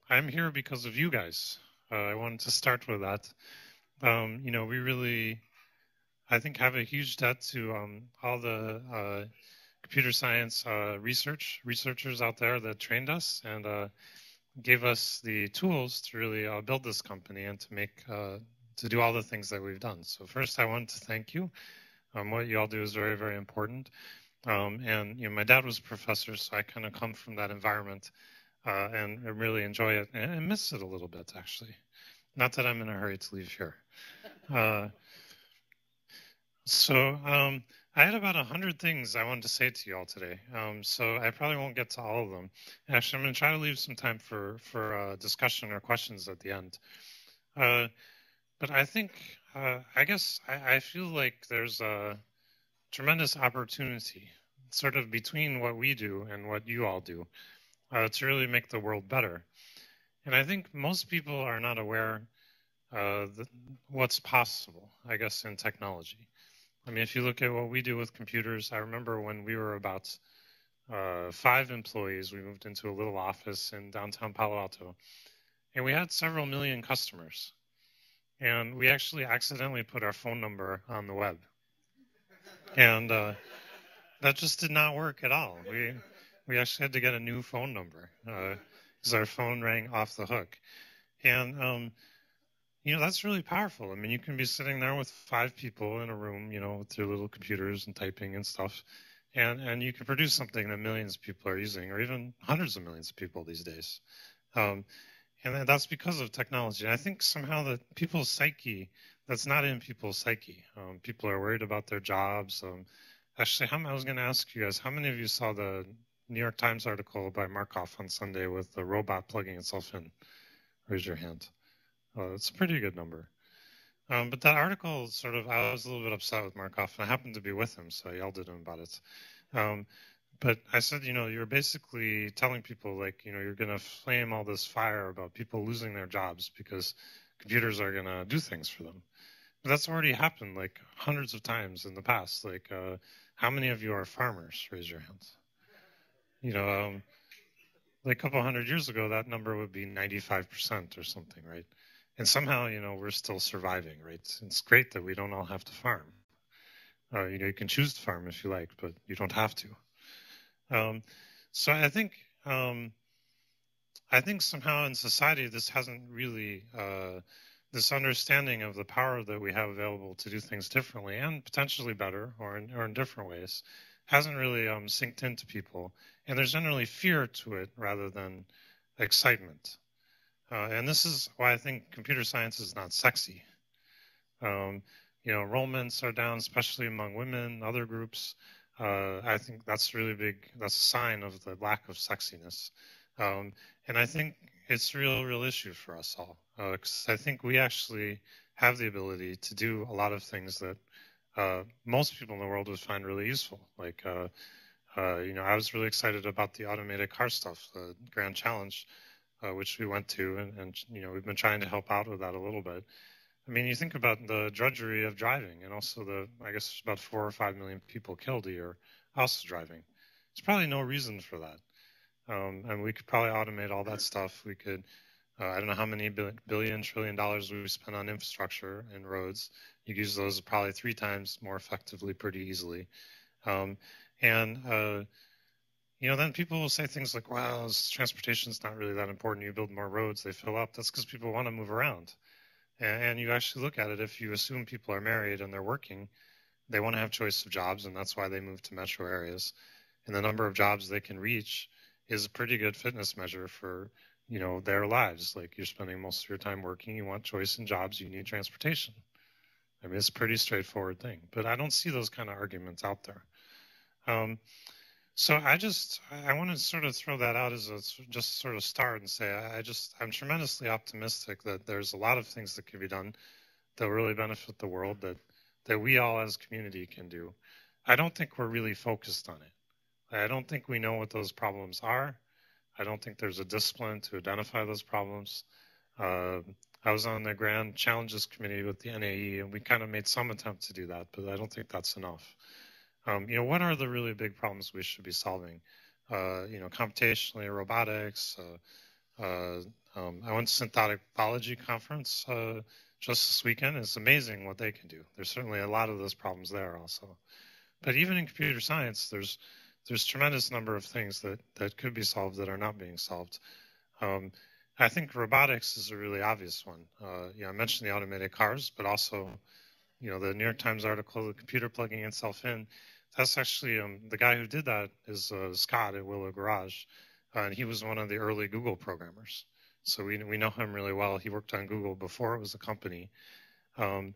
I'm here because of you guys. I wanted to start with that. We really, I think, have a huge debt to all the computer science researchers out there that trained us and gave us the tools to really build this company and to do all the things that we've done. So first, I wanted to thank you. What you all do is very, very important. My dad was a professor, so I kind of come from that environment. And I really enjoy it and miss it a little bit, actually. Not that I'm in a hurry to leave here. I had about 100 things I wanted to say to you all today, so I probably won't get to all of them. Actually, I'm going to try to leave some time for discussion or questions at the end. But I think, I guess I feel like there's a tremendous opportunity sort of between what we do and what you all do. To really make the world better. And I think most people are not aware what's possible, I guess, in technology. I mean, if you look at what we do with computers, I remember when we were about 5 employees, we moved into a little office in downtown Palo Alto, and we had several million customers. And we actually accidentally put our phone number on the web. And that just did not work at all. We actually had to get a new phone number because our phone rang off the hook. And, that's really powerful. I mean, you can be sitting there with 5 people in a room, with their little computers and typing and stuff. And you can produce something that millions of people are using, or even hundreds of millions of people these days. And that's because of technology. And I think somehow that people's psyche, that's not in people's psyche. People are worried about their jobs. Actually, I was going to ask you guys, how many of you saw the New York Times article by Markov on Sunday with the robot plugging itself in? Raise your hand. It's a pretty good number. But that article I was a little bit upset with Markov, and I happened to be with him, so I yelled at him about it. But I said, you're basically telling people, you're going to flame all this fire about people losing their jobs because computers are going to do things for them. But that's already happened, hundreds of times in the past. How many of you are farmers? Raise your hands. A couple hundred years ago, that number would be 95% or something, right? And somehow, we're still surviving, right? It's great that we don't all have to farm. You can choose to farm if you like, but you don't have to. So I think somehow in society, this hasn't really, this understanding of the power that we have available to do things differently and potentially better or in different ways hasn't really synced into people. And there's generally fear to it rather than excitement. And this is why I think computer science is not sexy. Enrollments are down, especially among women, other groups. I think that's really big. That's a sign of the lack of sexiness. And I think it's a real issue for us all. Because I think we actually have the ability to do a lot of things that most people in the world would find really useful. I was really excited about the automated car stuff, the Grand Challenge, which we went to, and we've been trying to help out with that a little bit. I mean, you think about the drudgery of driving, and also I guess there's about 4 or 5 million people killed a year also driving. There's probably no reason for that. And we could probably automate all that stuff. We could, I don't know how many trillion dollars we spend on infrastructure and roads. You use those probably 3 times more effectively pretty easily. Then people will say things like, well, transportation's not really that important. You build more roads, they fill up. That's because people want to move around. And you actually look at it, if you assume people are married and they're working, they want to have choice of jobs, and that's why they move to metro areas. And the number of jobs they can reach is a pretty good fitness measure for, their lives. You're spending most of your time working, you want choice in jobs, you need transportation. I mean, it's a pretty straightforward thing. But I don't see those kind of arguments out there. So I want to sort of throw that out as just sort of start and say I'm tremendously optimistic that there's a lot of things that can be done that will really benefit the world that we all as a community can do. I don't think we're really focused on it. I don't think we know what those problems are. I don't think there's a discipline to identify those problems. I was on the Grand Challenges Committee with the NAE, and we kind of made some attempt to do that, but I don't think that's enough. What are the really big problems we should be solving? Computationally, robotics, I went to Synthetic Biology conference just this weekend. It's amazing what they can do. There's certainly a lot of those problems there also. But even in computer science, there's tremendous number of things that could be solved that are not being solved. I think robotics is a really obvious one. I mentioned the automated cars, but also, the New York Times article, the computer plugging itself in. That's actually the guy who did that is Scott at Willow Garage, and he was one of the early Google programmers. So we know him really well. He worked on Google before it was a company, and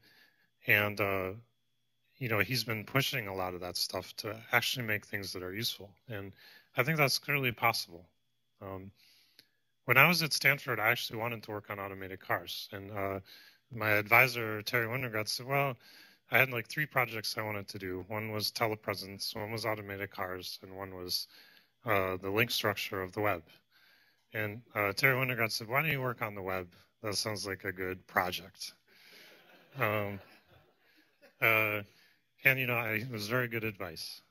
he's been pushing a lot of that stuff to actually make things that are useful, and I think that's clearly possible. When I was at Stanford, I actually wanted to work on automated cars, and my advisor, Terry Winograd, said, well, I had like 3 projects I wanted to do. One was telepresence, one was automated cars, and one was the link structure of the web. And Terry Winograd said, why don't you work on the web? That sounds like a good project. And, it was very good advice.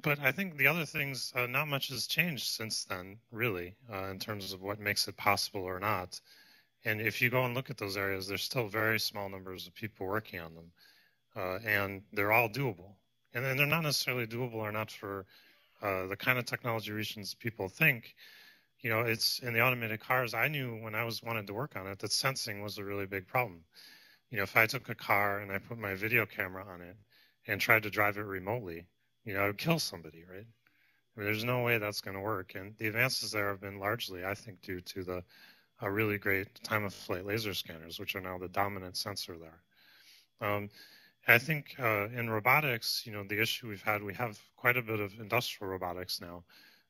But I think the other things, not much has changed since then, really, in terms of what makes it possible or not. And if you go and look at those areas, there's still very small numbers of people working on them. And they're all doable. And they're not necessarily doable or not for the kind of technology reasons people think. It's in the automated cars. I knew when I wanted to work on it that sensing was a really big problem. If I took a car and I put my video camera on it and tried to drive it remotely, I would kill somebody, right? I mean, there's no way that's going to work. And the advances there have been largely, I think, due to the really great time-of-flight laser scanners, which are now the dominant sensor there. I think in robotics, the issue we have quite a bit of industrial robotics now,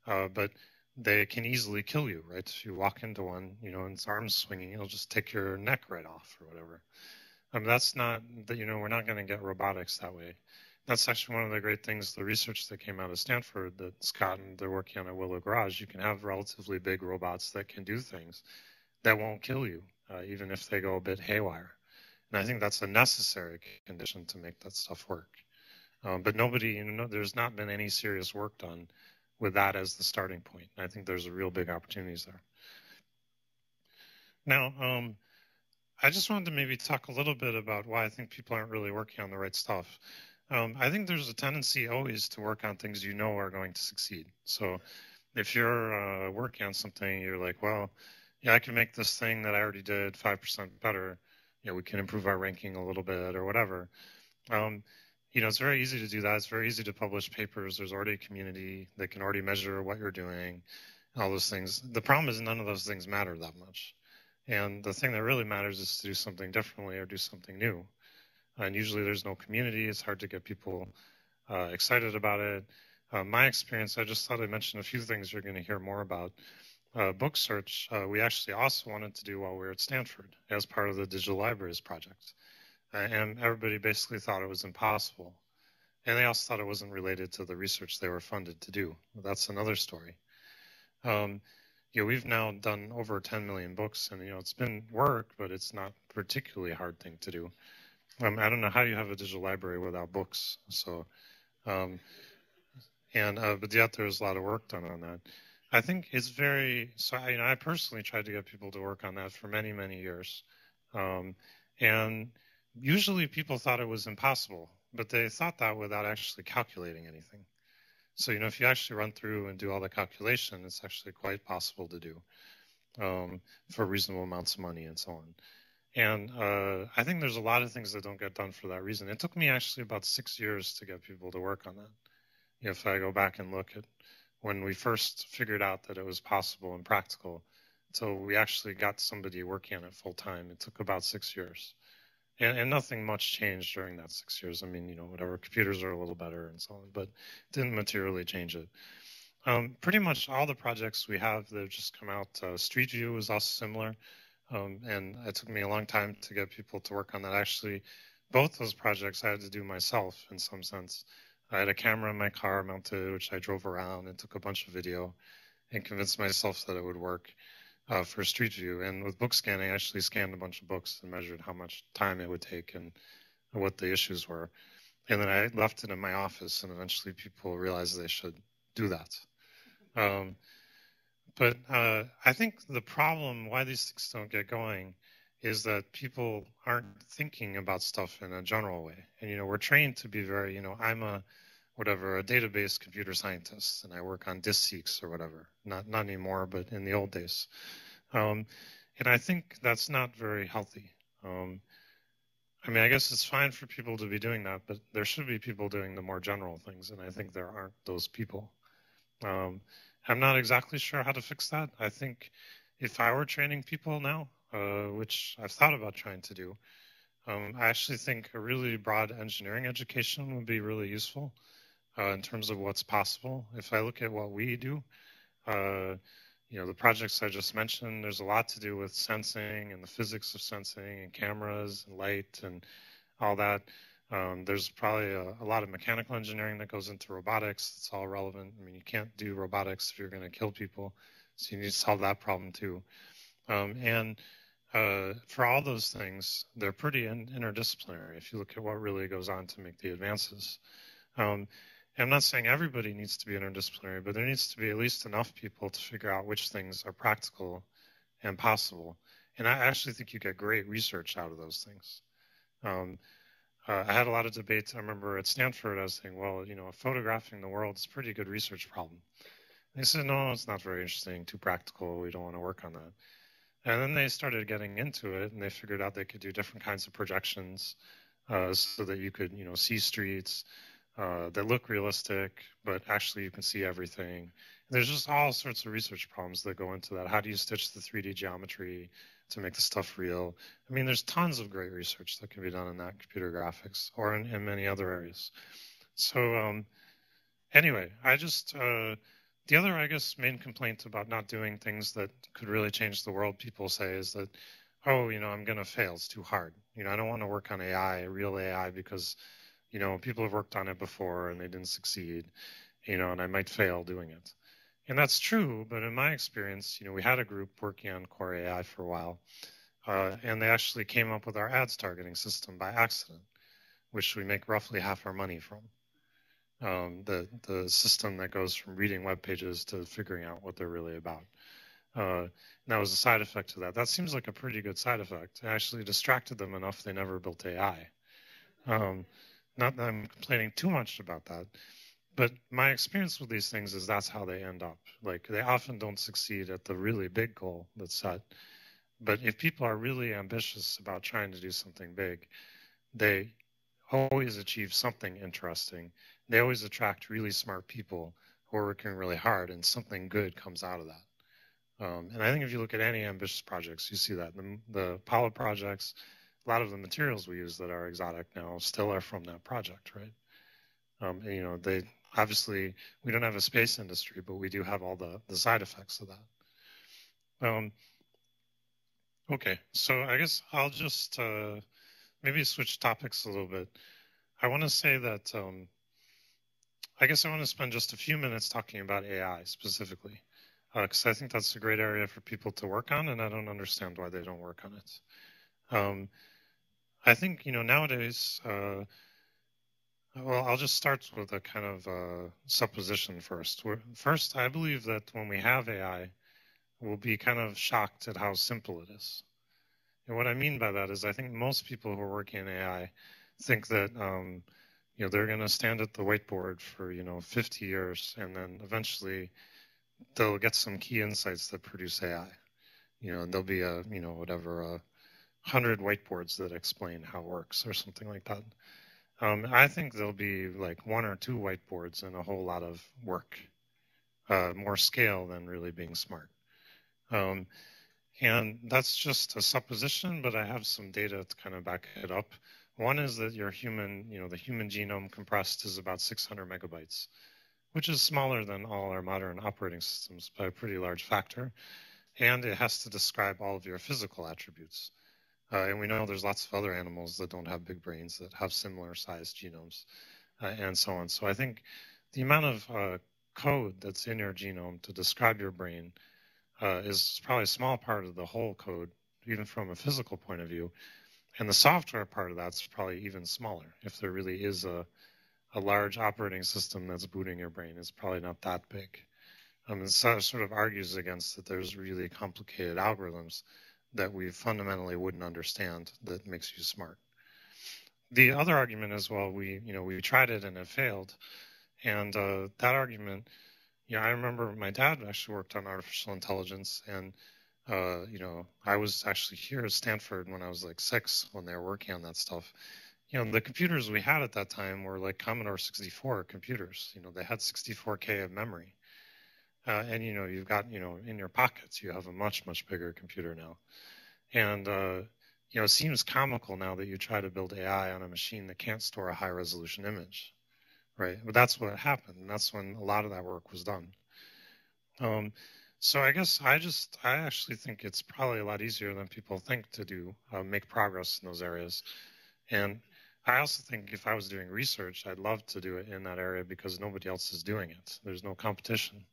but they can easily kill you, right? If you walk into one, and its arms swinging, it'll just take your neck right off or whatever. That's not, we're not going to get robotics that way. That's actually one of the great things, the research that came out of Stanford that Scott and they're working on at Willow Garage. You can have relatively big robots that can do things that won't kill you, even if they go a bit haywire. And I think that's a necessary condition to make that stuff work. But nobody, there's not been any serious work done with that as the starting point. And I think there's a real big opportunities there. Now, I just wanted to maybe talk a little bit about why I think people aren't really working on the right stuff. I think there's a tendency always to work on things are going to succeed. So if you're working on something, you're like, well, yeah, I can make this thing that I already did 5% better. We can improve our ranking a little bit or whatever. It's very easy to do that. It's very easy to publish papers. There's already a community that can already measure what you're doing, all those things. The problem is none of those things matter that much. And the thing that really matters is to do something differently or do something new. And usually there's no community. It's hard to get people excited about it. My experience, I just thought I'd mention a few things you're going to hear more about. Book search, we actually also wanted to do while we were at Stanford as part of the Digital Libraries project. And everybody basically thought it was impossible. And they also thought it wasn't related to the research they were funded to do. That's another story. We've now done over 10 million books, and it's been work, but it's not a particularly hard thing to do. I don't know how you have a digital library without books. So, but yet there's a lot of work done on that. I think it's I personally tried to get people to work on that for many, many years. And usually people thought it was impossible, but they thought that without actually calculating anything. So, if you actually run through and do all the calculation, it's actually quite possible to do for reasonable amounts of money and so on. And I think there's a lot of things that don't get done for that reason. It took me actually about 6 years to get people to work on that. If I go back and look at when we first figured out that it was possible and practical, so we actually got somebody working on it full time, it took about 6 years. And nothing much changed during that 6 years. I mean, whatever, computers are a little better and so on, but it didn't materially change it. Pretty much all the projects we have that have just come out, Street View is also similar. And it took me a long time to get people to work on that. Actually, both those projects I had to do myself in some sense. I had a camera in my car mounted, which I drove around and took a bunch of video and convinced myself that it would work for Street View. And with book scanning, I actually scanned a bunch of books and measured how much time it would take and what the issues were. And then I left it in my office, and eventually people realized they should do that. But I think the problem why these things don't get going is that people aren't thinking about stuff in a general way. And, we're trained to be very, I'm a database computer scientist, and I work on disk-seeks or whatever. Not anymore, but in the old days. And I think that's not very healthy. I guess it's fine for people to be doing that, but there should be people doing the more general things, and I think there aren't those people. I'm not exactly sure how to fix that. I think if I were training people now, which I've thought about trying to do, I actually think a really broad engineering education would be really useful in terms of what's possible. If I look at what we do, the projects I just mentioned, there's a lot to do with sensing and the physics of sensing and cameras and light and all that. There's probably a lot of mechanical engineering that goes into robotics. It's all relevant. You can't do robotics if you're going to kill people. So you need to solve that problem too. For all those things, they're pretty interdisciplinary if you look at what really goes on to make the advances. I'm not saying everybody needs to be interdisciplinary, but there needs to be at least enough people to figure out which things are practical and possible. And I actually think you get great research out of those things. I had a lot of debates. I remember at Stanford, I was saying, well, photographing the world is a pretty good research problem. They said, no, it's not very interesting, too practical. We don't want to work on that. And then they started getting into it, and they figured out they could do different kinds of projections so that you could, see streets that look realistic, but actually you can see everything. And there's just all sorts of research problems that go into that. How do you stitch the 3D geometry to make the stuff real? There's tons of great research that can be done in that, computer graphics, or in many other areas. So anyway, the other, I guess, main complaint about not doing things that could really change the world, people say, is that, oh, I'm going to fail. It's too hard. I don't want to work on AI, real AI, because, people have worked on it before and they didn't succeed, and I might fail doing it. And that's true, but in my experience, we had a group working on core AI for a while, and they actually came up with our ads targeting system by accident, which we make roughly half our money from. The system that goes from reading web pages to figuring out what they're really about. And that was a side effect to that. That seems like a pretty good side effect. It actually distracted them enough they never built AI. Not that I'm complaining too much about that, but my experience with these things is that's how they end up. Like, they often don't succeed at the really big goal that's set. But if people are really ambitious about trying to do something big, they always achieve something interesting. They always attract really smart people who are working really hard, and something good comes out of that. And I think if you look at any ambitious projects, you see that. The Apollo projects, a lot of the materials we use that are exotic now still are from that project, right? They obviously, we don't have a space industry, but we do have all the side effects of that. Okay, so I guess I'll just maybe switch topics a little bit. I want to say that I guess I want to spend just a few minutes talking about AI specifically, because I think that's a great area for people to work on, and I don't understand why they don't work on it. I think, nowadays, well, I'll just start with a kind of supposition first. First, I believe that when we have AI, we'll be kind of shocked at how simple it is. And what I mean by that is I think most people who are working in AI think that, they're going to stand at the whiteboard for, 50 years, and then eventually they'll get some key insights that produce AI. And there'll be 100 whiteboards that explain how it works or something like that. I think there'll be like 1 or 2 whiteboards and a whole lot of work, more scale than really being smart. And that's just a supposition, but I have some data to kind of back it up. One is that your human, the human genome compressed is about 600 megabytes, which is smaller than all our modern operating systems by a pretty large factor. And it has to describe all of your physical attributes. And we know there's lots of other animals that don't have big brains that have similar sized genomes and so on. So I think the amount of code that's in your genome to describe your brain is probably a small part of the whole code, even from a physical point of view. And the software part of that's probably even smaller. If there really is a large operating system that's booting your brain, it's probably not that big. And so it sort of argues against that there's really complicated algorithms that we fundamentally wouldn't understand that makes you smart. The other argument is, well, we tried it and it failed. And that argument, I remember my dad actually worked on artificial intelligence, and I was actually here at Stanford when I was like 6 when they were working on that stuff. The computers we had at that time were like Commodore 64 computers. They had 64K of memory. And, you've got, in your pockets, you have a much, much bigger computer now. And, it seems comical now that you try to build AI on a machine that can't store a high resolution image, right? But that's what happened. And that's when a lot of that work was done. So I guess I actually think it's probably a lot easier than people think to do, make progress in those areas. And I also think if I was doing research, I'd love to do it in that area because nobody else is doing it. There's no competition.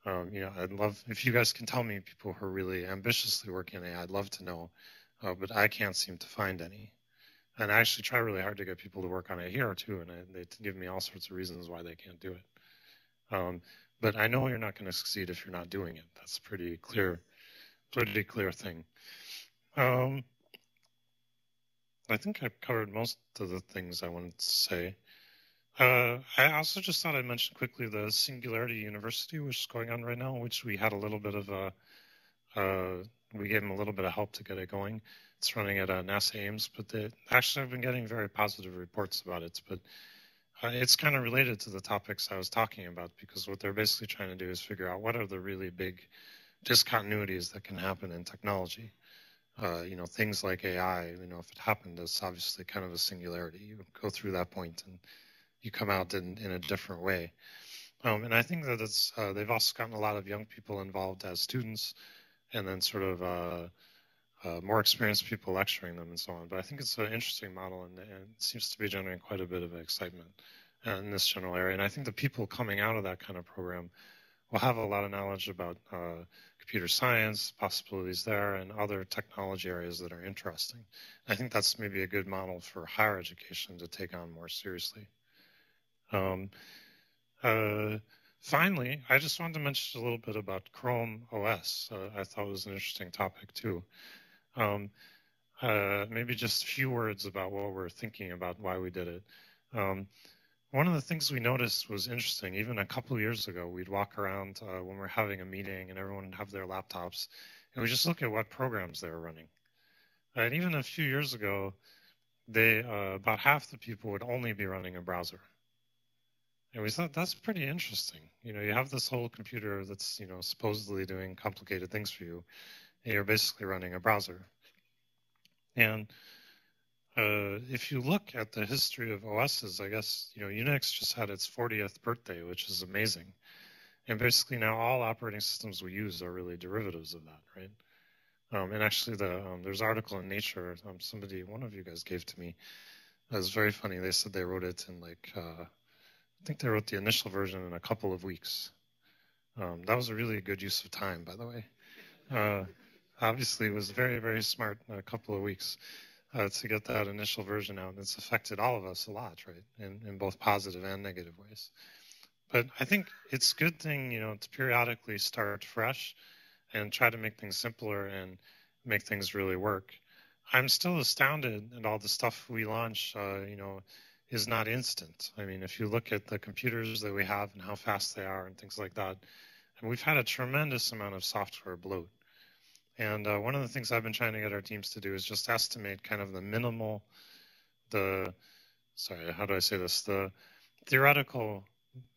I'd love, if you guys can tell me people who are really ambitiously working in AI, I'd love to know, but I can't seem to find any. And I actually try really hard to get people to work on it here too, and they give me all sorts of reasons why they can't do it. But I know you're not going to succeed if you're not doing it. That's a pretty clear thing. I think I've covered most of the things I wanted to say. I also just thought I'd mention quickly the Singularity University, which is going on right now, which we had a little bit of we gave them a little bit of help to get it going. It's running at NASA Ames, but actually I've been getting very positive reports about it. But it's kind of related to the topics I was talking about, because what they're basically trying to do is figure out what are the really big discontinuities that can happen in technology. Things like AI, if it happened, it's obviously kind of a singularity. You go through that point and you come out in a different way. And I think that it's they've also gotten a lot of young people involved as students, and then sort of more experienced people lecturing them and so on. But I think it's an interesting model, and it seems to be generating quite a bit of excitement in this general area. And I think the people coming out of that kind of program will have a lot of knowledge about computer science, possibilities there, and other technology areas that are interesting. I think that's maybe a good model for higher education to take on more seriously. Finally, I just wanted to mention a little bit about Chrome OS. I thought it was an interesting topic too. Maybe just a few words about what we're thinking about, why we did it. One of the things we noticed was interesting. Even a couple of years ago, we'd walk around when we're having a meeting and everyone would have their laptops, and we just look at what programs they were running. And even a few years ago, about half the people would only be running a browser. And we thought that's pretty interesting. You have this whole computer that's, supposedly doing complicated things for you, and you're basically running a browser. And if you look at the history of OSs, I guess, Unix just had its 40th birthday, which is amazing. And basically now all operating systems we use are really derivatives of that, right? And actually there's an article in Nature, one of you guys gave to me. It was very funny. They said they wrote it in like, I think they wrote the initial version in a couple of weeks. That was a really good use of time, by the way. Obviously, it was very, very smart a couple of weeks to get that initial version out. And it's affected all of us a lot, right, in both positive and negative ways. But I think it's a good thing, to periodically start fresh and try to make things simpler and make things really work. I'm still astounded at all the stuff we launch, is not instant. I mean, if you look at the computers that we have and how fast they are and things like that, and we've had a tremendous amount of software bloat. And one of the things I've been trying to get our teams to do is just estimate kind of the theoretical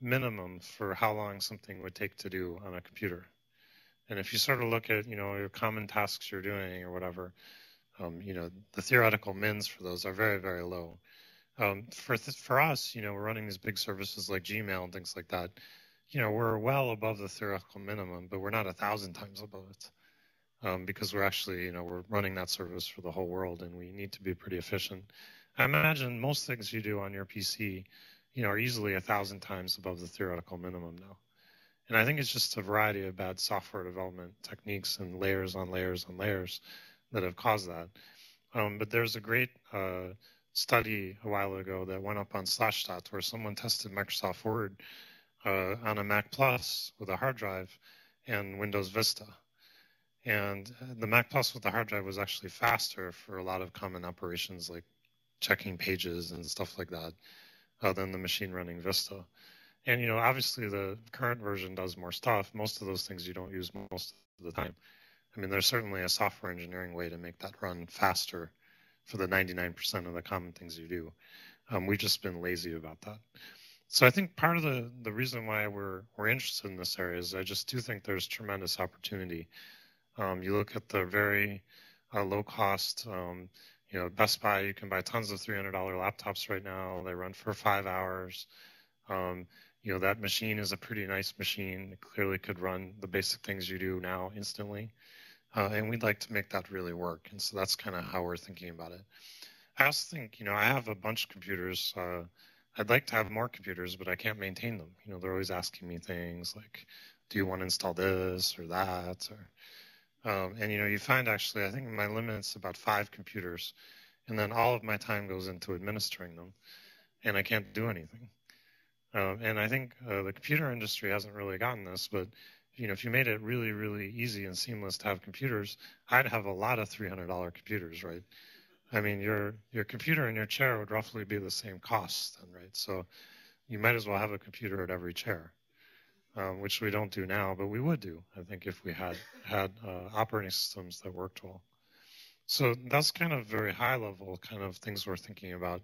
minimum for how long something would take to do on a computer. And if you sort of look at, your common tasks you're doing or whatever, the theoretical mins for those are very, very low. For us, we're running these big services like Gmail and things like that. We're well above the theoretical minimum, but we're not 1,000 times above it, because we're actually, we're running that service for the whole world, and we need to be pretty efficient. I imagine most things you do on your PC, are easily 1,000 times above the theoretical minimum now. And I think it's just a variety of bad software development techniques and layers on layers on layers that have caused that. But there's a great study a while ago that went up on Slashdot where someone tested Microsoft Word on a Mac Plus with a hard drive and Windows Vista. And the Mac Plus with the hard drive was actually faster for a lot of common operations like checking pages and stuff like that than the machine running Vista. And, you know, obviously the current version does more stuff. Most of those things you don't use most of the time. I mean, there's certainly a software engineering way to make that run faster for the 99% of the common things you do. We've just been lazy about that. So I think part of the reason why we're interested in this area is I just do think there's tremendous opportunity. You look at the very low cost, you know, Best Buy, you can buy tons of $300 laptops right now. They run for 5 hours. You know, that machine is a pretty nice machine. It clearly could run the basic things you do now instantly. And we'd like to make that really work. And so that's kind of how we're thinking about it. I also think, you know, I have a bunch of computers. I'd like to have more computers, but I can't maintain them. You know, they're always asking me things like, do you want to install this or that? Or, and, you know, you find actually, I think my limit's about 5 computers. And then all of my time goes into administering them. And I can't do anything. And I think the computer industry hasn't really gotten this, but you know, if you made it really, really easy and seamless to have computers, I'd have a lot of $300 computers, right? I mean, your computer and your chair would roughly be the same cost, then, right? So you might as well have a computer at every chair, which we don't do now, but we would do, I think, if we had operating systems that worked well. So that's kind of very high level kind of things we're thinking about.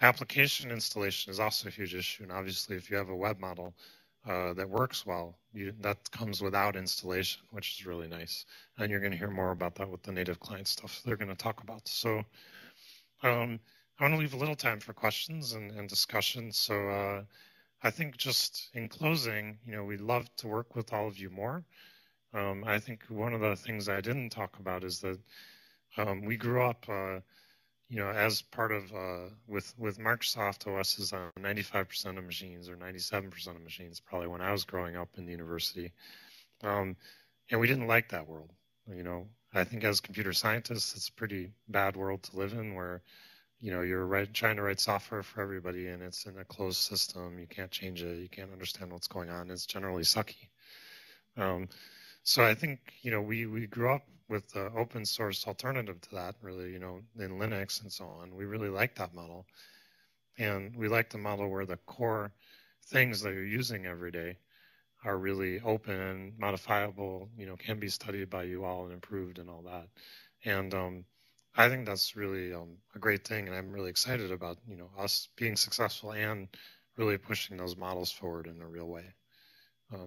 Application installation is also a huge issue, and obviously if you have a web model that works well, that comes without installation, which is really nice. And you're going to hear more about that with the native client stuff they're going to talk about. So I want to leave a little time for questions and discussion. So I think just in closing, you know, we'd love to work with all of you more. I think one of the things I didn't talk about is that we grew up you know, as part of, with Microsoft OS is on 95% of machines or 97% of machines, probably when I was growing up in the university. And we didn't like that world. You know, I think as computer scientists, it's a pretty bad world to live in where, you know, you're trying to write software for everybody and it's in a closed system. You can't change it. You can't understand what's going on. It's generally sucky. So I think, you know, we grew up with the open source alternative to that, really, you know, in Linux and so on. We really like that model. And we like the model where the core things that you're using every day are really open and modifiable, you know, can be studied by you all and improved and all that. And I think that's really a great thing. And I'm really excited about, you know, us being successful and really pushing those models forward in a real way.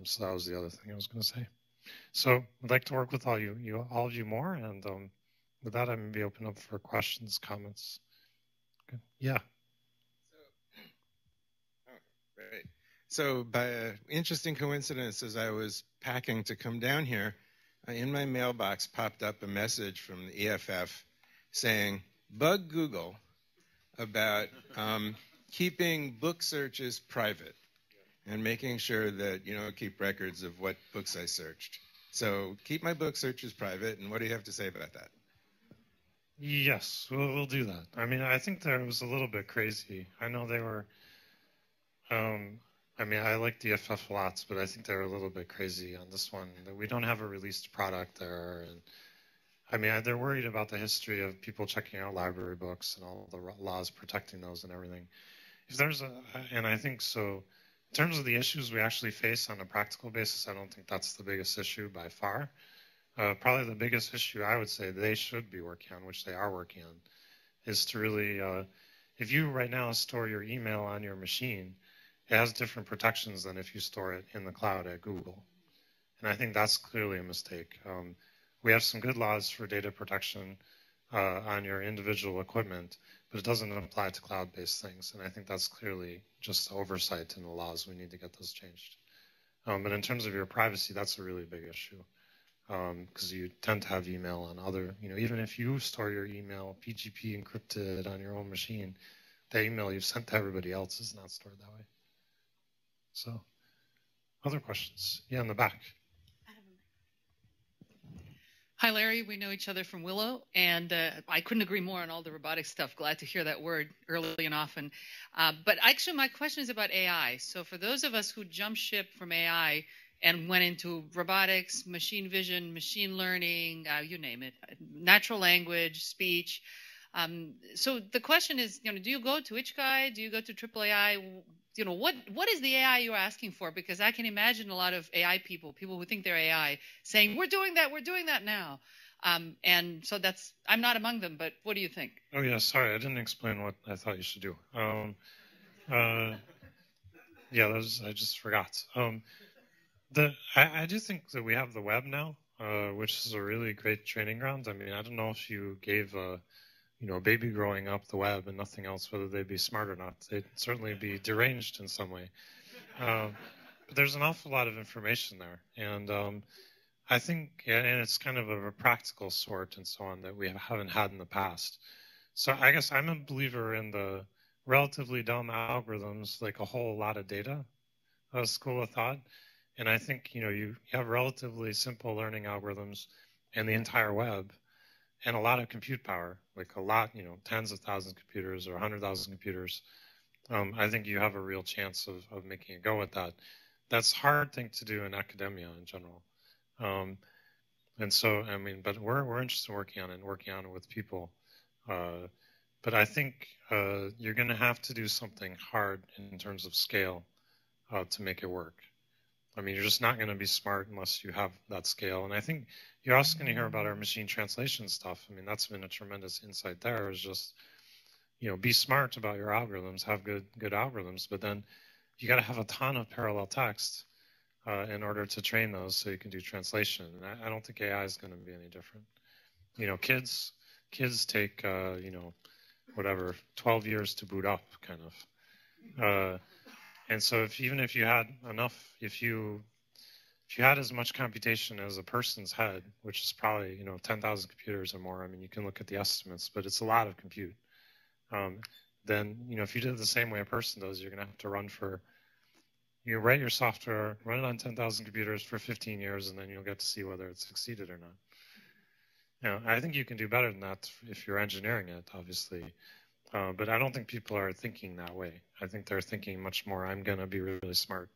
So that was the other thing I was going to say. So I'd like to work with all of you more, and with that, I'm going to be open up for questions, comments. Okay. Yeah. Great. So by an interesting coincidence, as I was packing to come down here, in my mailbox popped up a message from the EFF saying, bug Google about keeping book searches private and making sure that you don't keep records of what books I searched. So keep my book searches private, and what do you have to say about that? Yes, we'll do that. I mean, I think that was a little bit crazy. I know they were, I mean, I like the FF lots, but I think they were a little bit crazy on this one. We don't have a released product there. And I mean, they're worried about the history of people checking out library books and all the laws protecting those and everything. If there's and I think so, in terms of the issues we actually face on a practical basis, I don't think that's the biggest issue by far. Probably the biggest issue I would say they should be working on, which they are working on, is to really, if you right now store your email on your machine, it has different protections than if you store it in the cloud at Google. And I think that's clearly a mistake. We have some good laws for data protection on your individual equipment, but it doesn't apply to cloud-based things. And I think that's clearly just oversight in the laws. We need to get those changed. But in terms of your privacy, that's a really big issue because you tend to have email on other, you know, even if you store your email PGP encrypted on your own machine, the email you've sent to everybody else is not stored that way. So, other questions? Yeah, in the back. Hi, Larry. We know each other from Willow, and I couldn't agree more on all the robotics stuff. Glad to hear that word early and often. But actually, my question is about AI. So for those of us who jumped ship from AI and went into robotics, machine vision, machine learning, you name it, natural language, speech. So the question is, do you go to Ichigai? Do you go to Triple AI? What is the AI you're asking for? Because I can imagine a lot of AI people who think they're AI, saying, we're doing that now. And so I'm not among them, but what do you think? Oh, yeah, sorry, I didn't explain what I thought you should do. Yeah, I just forgot. I do think that we have the web now, which is a really great training ground. I mean, I don't know if you gave a baby growing up the web and nothing else, whether they'd be smart or not. They'd certainly be deranged in some way. But there's an awful lot of information there. And I think, and it's kind of a practical sort and so on that we haven't had in the past. So I guess I'm a believer in the relatively dumb algorithms, like a whole lot of data school of thought. And I think, you have relatively simple learning algorithms and the entire web and a lot of compute power, like a lot, tens of thousands of computers or 100,000 computers. I think you have a real chance of making a go at that. That's a hard thing to do in academia in general. And so, I mean, but we're interested in working on it with people. But I think you're going to have to do something hard in terms of scale to make it work. I mean, you're just not going to be smart unless you have that scale. And I think you're also going to hear about our machine translation stuff. I mean, that's been a tremendous insight there, is just, be smart about your algorithms, have good algorithms, but then you got to have a ton of parallel text in order to train those so you can do translation. And I don't think AI is going to be any different. Kids take, whatever, 12 years to boot up, kind of. And so even if you had enough, if you had as much computation as a person's head, which is probably 10,000 computers or more, I mean, you can look at the estimates, but it's a lot of compute. Then if you did it the same way a person does, you're going to have to you write your software, run it on 10,000 computers for 15 years, and then you'll get to see whether it succeeded or not. I think you can do better than that if you're engineering it, obviously. But I don't think people are thinking that way. I think they're thinking much more, I'm going to be really smart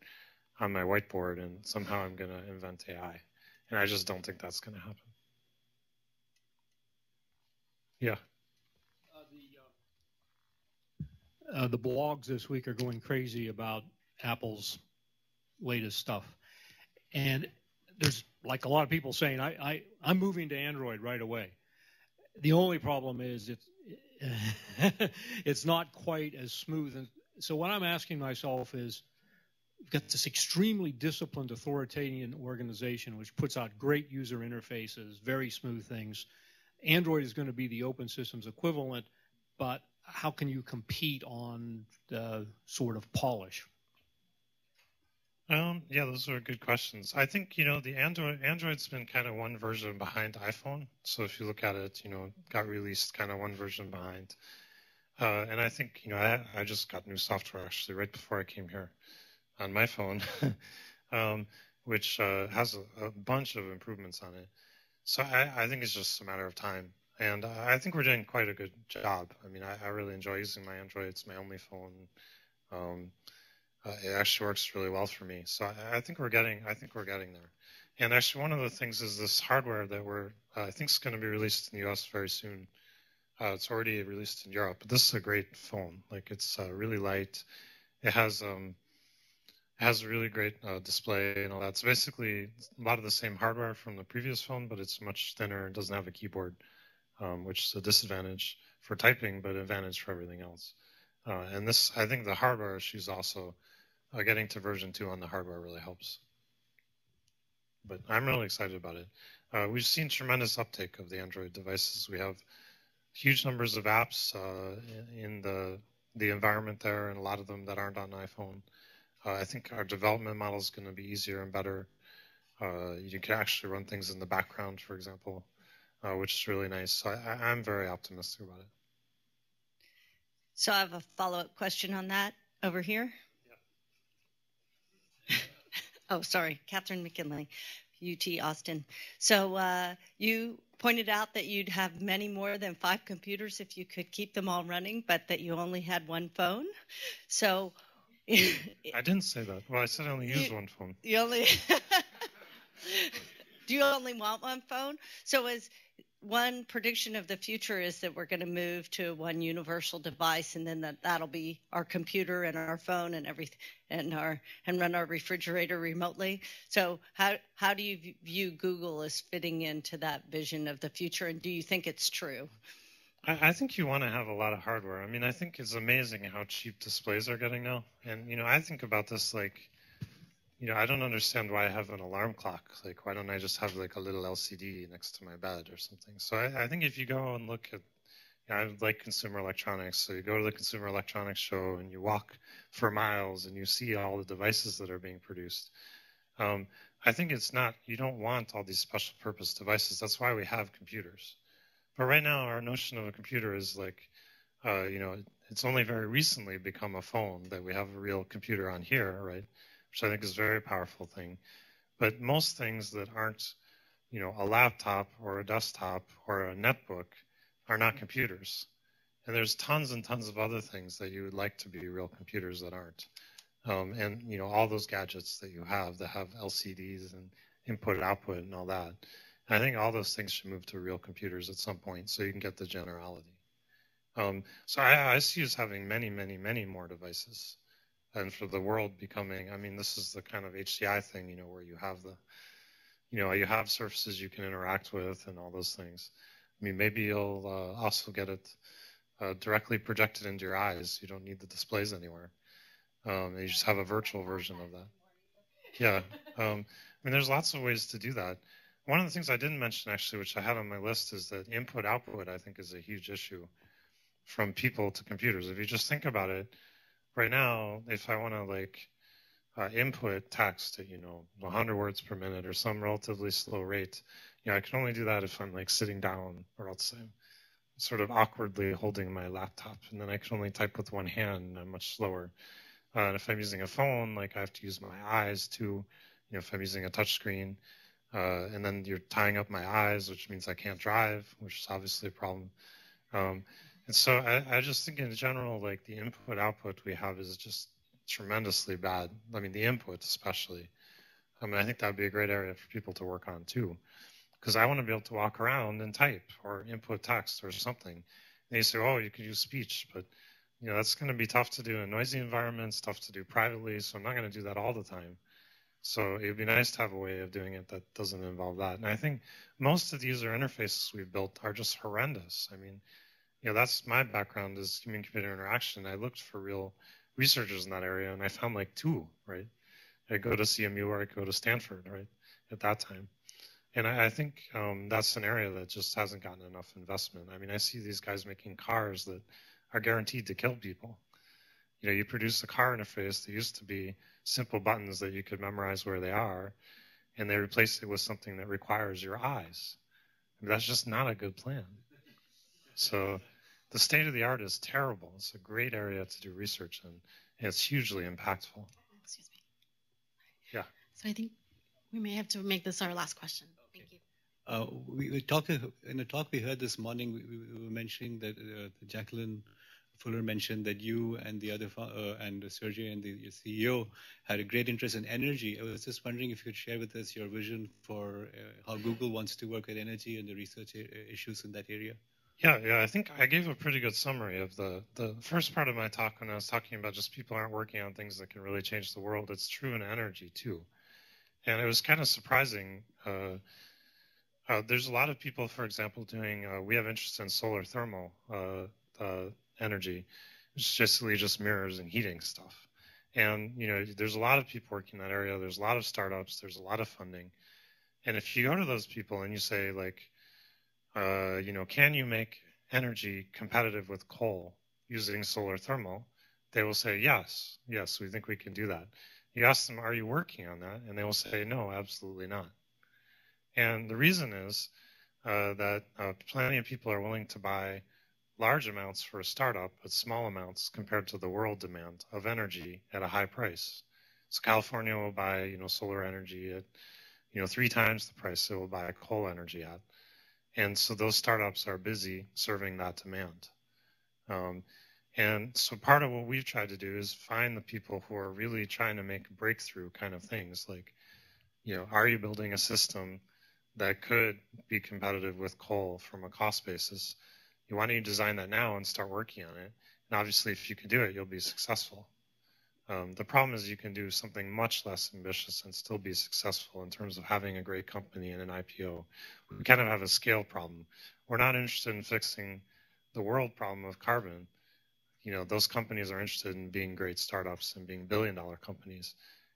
on my whiteboard and somehow I'm going to invent AI. And I just don't think that's going to happen. Yeah. The blogs this week are going crazy about Apple's latest stuff. And there's like a lot of people saying, I'm moving to Android right away. The only problem is it's not quite as smooth. And so what I'm asking myself is, we've got this extremely disciplined authoritarian organization which puts out great user interfaces, very smooth things. Android is going to be the open systems equivalent, but how can you compete on the sort of polish? Yeah, those are good questions. I think, the Android's been kind of one version behind iPhone. So if you look at it, got released kind of one version behind. And I think, I just got new software actually right before I came here on my phone, which has a bunch of improvements on it. So I think it's just a matter of time. And I think we're doing quite a good job. I mean, I really enjoy using my Android. It's my only phone. It actually works really well for me. So I think we're getting there. And actually, one of the things is this hardware that I think is going to be released in the US very soon. It's already released in Europe, but this is a great phone. Like, it's really light. It has a really great display and all that. So basically, a lot of the same hardware from the previous phone, but it's much thinner and doesn't have a keyboard, which is a disadvantage for typing, but an advantage for everything else. And this, I think the hardware issues also, getting to version 2 on the hardware really helps. But I'm really excited about it. We've seen tremendous uptake of the Android devices. We have huge numbers of apps in the environment there, and a lot of them that aren't on iPhone. I think our development model is going to be easier and better. You can actually run things in the background, for example, which is really nice. So I'm very optimistic about it. So I have a follow-up question on that over here. Oh, sorry, Catherine McKinley. UT Austin. So you pointed out that you'd have many more than 5 computers if you could keep them all running, but that you only had one phone. So I didn't say that. Well, I said I only use one phone. You only do you only want one phone? So is one prediction of the future is that we're going to move to one universal device, and then that'll be our computer and our phone and everything, and run our refrigerator remotely. So how do you view Google as fitting into that vision of the future, and do you think it's true? I think you want to have a lot of hardware. I mean, I think it's amazing how cheap displays are getting now. And, I think about this like, I don't understand why I have an alarm clock. Like, why don't I just have like a little LCD next to my bed or something? So I think if you go and look at, I like consumer electronics. So you go to the Consumer Electronics Show and you walk for miles and you see all the devices that are being produced. I think you don't want all these special purpose devices. That's why we have computers. But right now, our notion of a computer is like, it's only very recently become a phone that we have a real computer on here, right? Which I think is a very powerful thing. But most things that aren't, a laptop or a desktop or a netbook are not computers. And there's tons and tons of other things that you would like to be real computers that aren't. And, all those gadgets that you have that have LCDs and input and output and all that. I think all those things should move to real computers at some point so you can get the generality. So I see us having many, many, many more devices. And for the world becoming, this is the kind of HCI thing, where you have you have surfaces you can interact with and all those things. Maybe you'll also get it directly projected into your eyes. You don't need the displays anywhere. You just have a virtual version of that. Yeah. There's lots of ways to do that. One of the things I didn't mention, actually, which I had on my list, is that input-output, I think, is a huge issue from people to computers. If you just think about it, right now, if I want to, input text at, 100 words per minute or some relatively slow rate, I can only do that if I'm, sitting down, or else I'm sort of awkwardly holding my laptop, and then I can only type with one hand, and I'm much slower. And if I'm using a phone, I have to use my eyes, too, if I'm using a touch screen. And then you're tying up my eyes, which means I can't drive, which is obviously a problem. And so I just think in general, the input-output we have is just tremendously bad. The input especially. I think that would be a great area for people to work on too. Because I want to be able to walk around and type or input text or something. And you say, oh, you could use speech, but that's going to be tough to do in noisy environments, tough to do privately, so I'm not going to do that all the time. So it would be nice to have a way of doing it that doesn't involve that. And I think most of the user interfaces we've built are just horrendous. That's my background is human-computer interaction. I looked for real researchers in that area, and I found 2, right? I go to CMU or I go to Stanford, right, at that time. And I think that's an area that just hasn't gotten enough investment. I see these guys making cars that are guaranteed to kill people. You produce a car interface that used to be simple buttons that you could memorize where they are, and they replaced it with something that requires your eyes. That's just not a good plan. So the state of the art is terrible. It's a great area to do research in, and it's hugely impactful. Excuse me. Yeah. So I think we may have to make this our last question. Okay. Thank you. We talked in a talk we heard this morning. We were mentioning that Jacqueline Fuller mentioned that you and the other and Sergey and the CEO had a great interest in energy. I was just wondering if you could share with us your vision for how Google wants to work with energy and the research issues in that area. Yeah. I think I gave a pretty good summary of the first part of my talk when I was talking about just people aren't working on things that can really change the world. It's true in energy too, and it was kind of surprising. There's a lot of people, for example, doing. We have interest in solar thermal. Energy, which just mirrors and heating stuff. And, there's a lot of people working in that area. There's a lot of startups. There's a lot of funding. And if you go to those people and you say, can you make energy competitive with coal using solar thermal? They will say, yes, we think we can do that. You ask them, are you working on that? And they will say, no, absolutely not. And the reason is that plenty of people are willing to buy large amounts for a startup, but small amounts compared to the world demand of energy at a high price. So California will buy, solar energy at, 3 times the price it will buy coal energy at. And so those startups are busy serving that demand. And so part of what we've tried to do is find the people who are really trying to make breakthrough kind of things, like, are you building a system that could be competitive with coal from a cost basis? Why don't you design that now and start working on it? And obviously, if you can do it, you'll be successful. The problem is you can do something much less ambitious and still be successful in terms of having a great company and an IPO. We kind of have a scale problem. We're not interested in fixing the world problem of carbon. Those companies are interested in being great startups and being billion-dollar companies.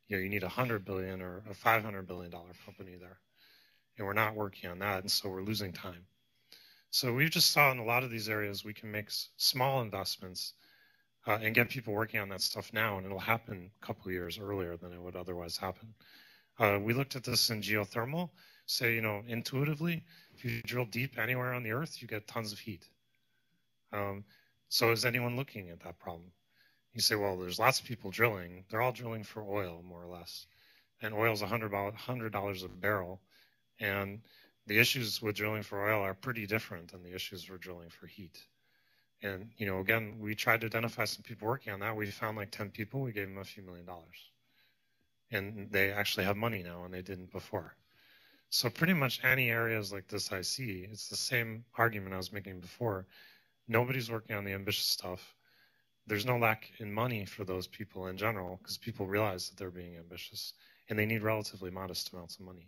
You need a $100 billion or a $500 billion company there. And we're not working on that, and so we're losing time. So we just saw in a lot of these areas we can make small investments and get people working on that stuff now, and it'll happen a couple of years earlier than it would otherwise happen. We looked at this in geothermal. Say, intuitively, if you drill deep anywhere on the Earth, you get tons of heat. So is anyone looking at that problem? You say, well, there's lots of people drilling. They're all drilling for oil, more or less. And oil's $100 a barrel. And the issues with drilling for oil are pretty different than the issues for drilling for heat. And, again, we tried to identify some people working on that. We found like 10 people. We gave them a few $1 million. And they actually have money now, and they didn't before. So pretty much any areas like this I see, it's the same argument I was making before. Nobody's working on the ambitious stuff. There's no lack in money for those people in general because people realize that they're being ambitious, and they need relatively modest amounts of money.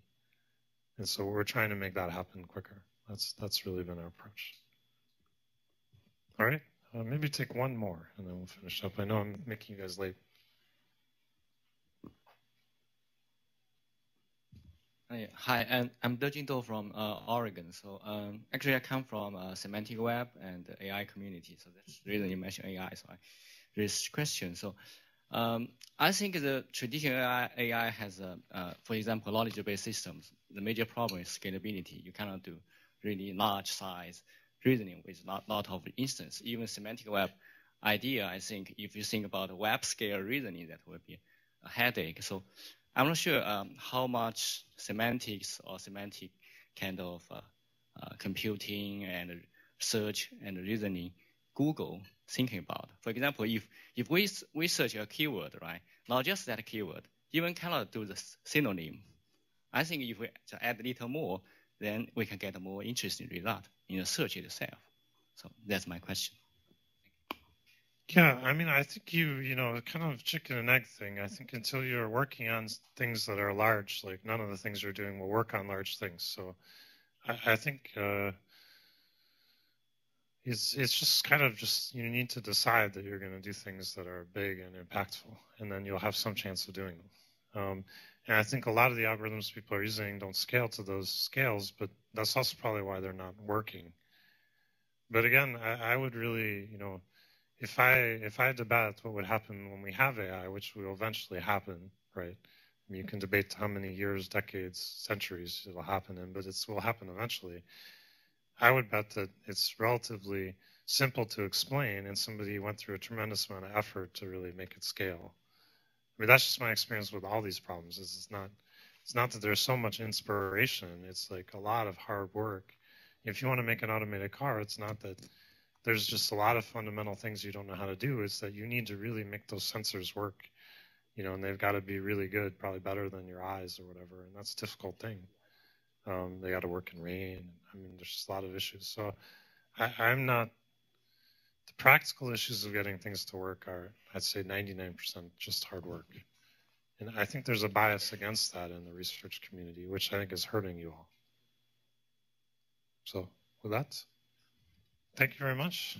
And so we're trying to make that happen quicker. That's really been our approach. All right, maybe take one more, and then we'll finish up. I know I'm making you guys late. Hi, I'm Dejin Do from Oregon. So actually, I come from Semantic Web and the AI community. So that's the reason you mentioned AI. So I raised this question. So I think the traditional AI has, for example, knowledge-based systems. The major problem is scalability. You cannot do really large size reasoning with a lot of instances. Even Semantic Web idea, I think, if you think about web scale reasoning, that would be a headache. So I'm not sure how much semantics or semantic kind of computing and search and reasoning Google thinking about. For example, if we search a keyword, right, not just that keyword, even cannot do the synonym. I think if we add a little more, then we can get a more interesting result in the search itself. So that's my question. Yeah, I mean, I think kind of chicken and egg thing. I think until you're working on things that are large, like none of the things you're doing will work on large things. So I think it's just kind of you need to decide that you're going to do things that are big and impactful, and then you'll have some chance of doing them. And I think a lot of the algorithms people are using don't scale to those scales, but that's also probably why they're not working. But again, I would really, if I had to bet what would happen when we have AI, which will eventually happen, right? I mean, you can debate how many years, decades, centuries it'll happen in, but it will happen eventually. I would bet that it's relatively simple to explain, and somebody went through a tremendous amount of effort to really make it scale. I mean, that's just my experience with all these problems. It's not that there's so much inspiration. It's like a lot of hard work. If you want to make an automated car, it's not that there's just a lot of fundamental things you don't know how to do. It's that you need to really make those sensors work, and they've got to be really good, probably better than your eyes or whatever. And that's a difficult thing. They got to work in rain. I mean, there's just a lot of issues. So I'm not, the practical issues of getting things to work are, I'd say 99% just hard work. And I think there's a bias against that in the research community, which I think is hurting you all. So with that, thank you very much.